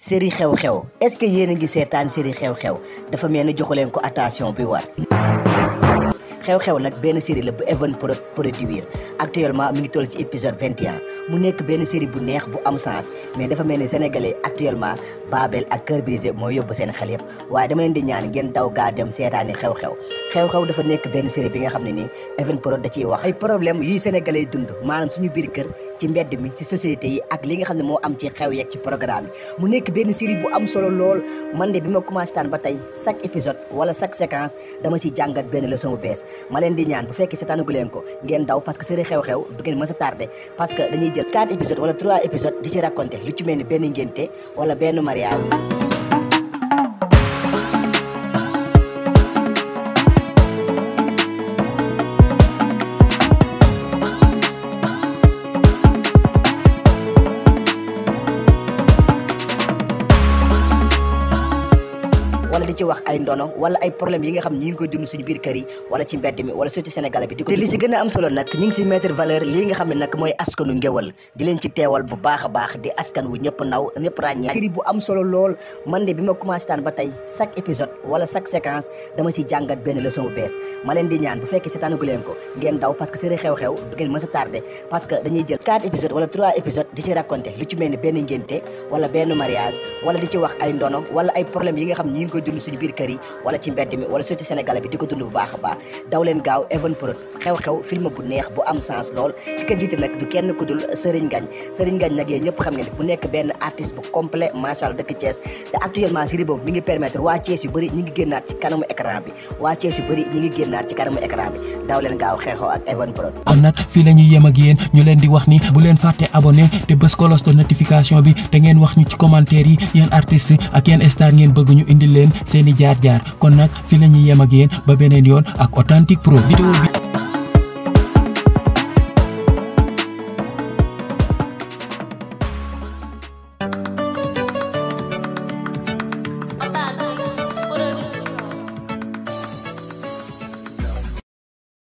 série xew-xew est-ce que yéen a ngi seetaan série xew-xew dafa mel ni joxu leen ko attention bi war xew-xew nag benn série la bu Even produire actuellement mi ngi toll ci épisode 21 mu nekk benn série bu neex bu am sens mais dafa mel ni sénégalais actuellement Babel ak Cœur brisé moo yóbbu seen xel yëpp waaye dama leen di ñaan ngeen daw gaa dem seetaani xew-xew dafa nekk benn série bi nga xam ne nii Even da ciy wax ay problème yuy sénégalais dund maanaam suñu biir kër ci mbedd mi ci société yi ak li nga xam ne moo am ci xew yeeg ci programme yi mu nekk benn série bu am solo lool man de bi ma commencé taan ba tey chaque épisode wala chaque séquence dama ci jàngat benn leçon bu bees ma leen di ñaan bu fekkee seetaanagu leen ko ngeen daw parce que série xew-xew du ngeen mës a tardé parce que dañuy jël 4 épisodes wala 3 épisodes di ci raconté lu ci mel ni benn ngénte wala benn mariage wala di ci wax ay ndono wala ay problème yi nga xam ñi ngi koy dund suñu biir kër yi wala ci mbedd mi wala société sénégalais bi di ko te li si gën a am solo nag ñi ngi si mettre valeur lii nga xam ne nag mooy askanu ngéwal di leen ci teewal bu baax a baax di askan wu ñëpp naw ñëpp ràññee série bu am solo lool man de bi ma commencé taan ba tey chaque épisode wala chaque séquence dama si jàngat benn leçon bu bees ma leen di ñaan bu fekkee seetaanagu leen ko ngeen daw parce que série xew-xew du ngeen mës a tardé parce que dañuy jël 4 épisodes wala 3 épisodes di ci raconté lu ci mel ni benn ngénte wala benn mariage wala di ci wax ay ndono wala ay problème yi nga xam ñi ngi koy dund suñu biir kër yi wala ci mbedd mi wala société sénégalais bi di ko dund bu baax a baax daw leen gaaw Even xew-xew film bu neex bu am sens lool ki ko jiite nag du kenn ku dul Serigne Ngagne nag yéen ñëpp xam nga ne bu nekk benn artiste bu complet macha Allah dëkk Thiès te actuellement série boobu mi ngi permettre waa Thiès yu bëri ñi ngi génnaat ci kanamu écran bi daw leen gaaw xew-xew ak Even kon nag fii la ñuy yem ak yéen ñu leen di wax ni bu leen fàtte abonné te bës cloche de notification bi te ngeen wax ñu ci commentaire yi yéen artistes ak yéen star ngeen bëgg ñu indil leen seeni jaar kon nag fi la ñuy yem ak yéen ba beneen yoon ak Authentique Pro vidéo bi